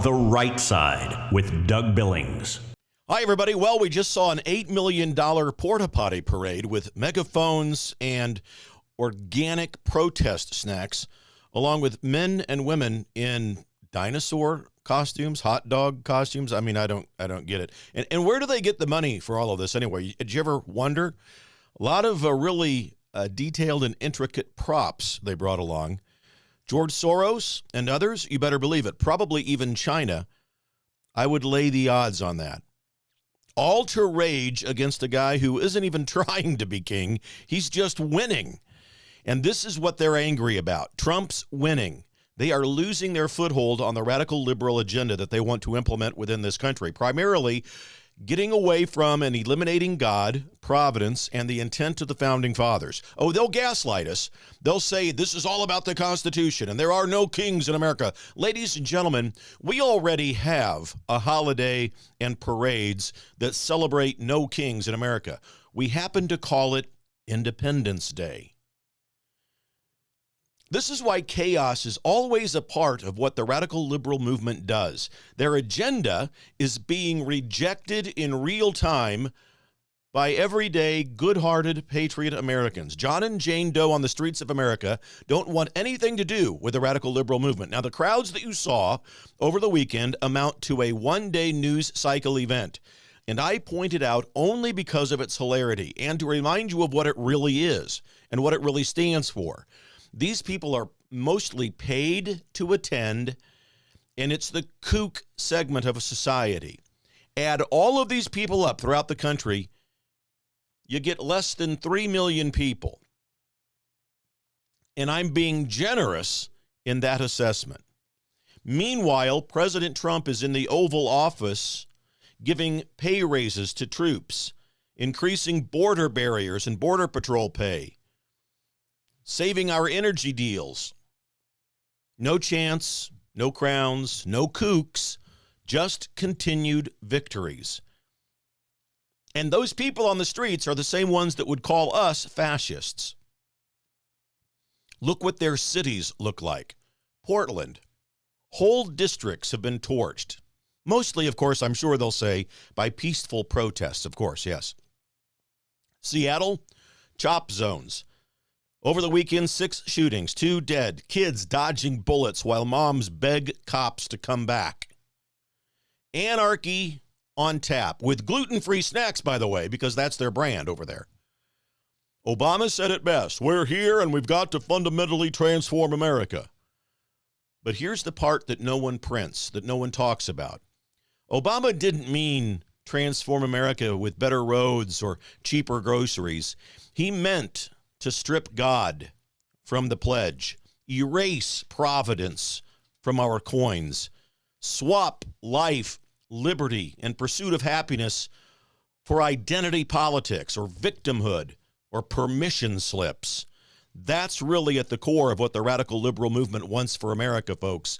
The Right Side with Doug Billings. Hi, everybody. Well, we just saw an $8 million porta potty parade with megaphones and organic protest snacks, along with men and women in dinosaur costumes, hot dog costumes. I mean, I don't get it. And where do they get the money for all of this anyway? Did you ever wonder? A lot of really detailed and intricate props they brought along. George Soros and others, you better believe it, probably even China. I would lay the odds on that. All to rage against a guy who isn't even trying to be king. He's just winning. And this is what they're angry about. Trump's winning. They are losing their foothold on the radical liberal agenda that they want to implement within this country, primarily getting away from and eliminating God, providence, and the intent of the founding fathers. Oh, they'll gaslight us. They'll say this is all about the Constitution and there are no kings in America. Ladies and gentlemen, we already have a holiday and parades that celebrate no kings in America. We happen to call it Independence Day. This is why chaos is always a part of what the radical liberal movement does. Their agenda is being rejected in real time by everyday, good-hearted, patriot Americans. John and Jane Doe on the streets of America don't want anything to do with the radical liberal movement. Now, the crowds that you saw over the weekend amount to a one-day news cycle event. And I pointed out only because of its hilarity and to remind you of what it really is and what it really stands for. These people are mostly paid to attend, and it's the kook segment of a society. Add all of these people up throughout the country, you get less than 3 million people. And I'm being generous in that assessment. Meanwhile, President Trump is in the Oval Office giving pay raises to troops, increasing border barriers and border patrol pay, saving our energy deals. No chance, no crowns, no kooks, just continued victories. And those people on the streets are the same ones that would call us fascists. Look what their cities look like. Portland, whole districts have been torched. Mostly, of course, I'm sure they'll say, by peaceful protests, of course, yes. Seattle, chop zones. Over the weekend, 6 shootings, 2 dead, kids dodging bullets while moms beg cops to come back. Anarchy on tap, with gluten-free snacks, by the way, because that's their brand over there. Obama said it best, we're here and we've got to fundamentally transform America. But here's the part that no one prints, that no one talks about. Obama didn't mean transform America with better roads or cheaper groceries. He meant to strip God from the pledge, erase providence from our coins, swap life, liberty, and pursuit of happiness for identity politics or victimhood or permission slips. That's really at the core of what the radical liberal movement wants for America, folks,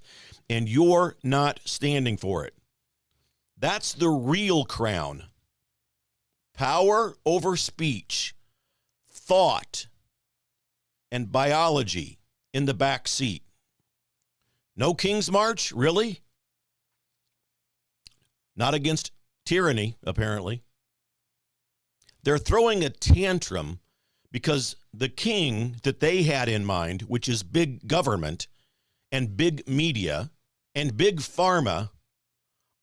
and you're not standing for it. That's the real crown. Power over speech, thought, and biology in the back seat. No King's March, really? Not against tyranny, apparently. They're throwing a tantrum because the king that they had in mind, which is big government and big media and big pharma,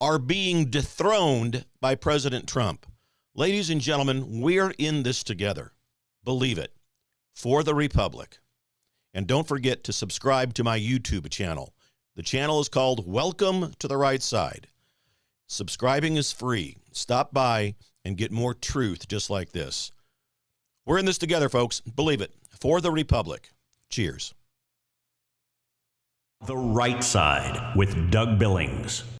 are being dethroned by President Trump. Ladies and gentlemen, we're in this together. Believe it. For the Republic. And don't forget to subscribe to my YouTube channel. The channel is called Welcome to the Right Side. Subscribing is free. Stop by and get more truth just like this. We're in this together, folks. Believe it. For the Republic. Cheers. The Right Side with Doug Billings.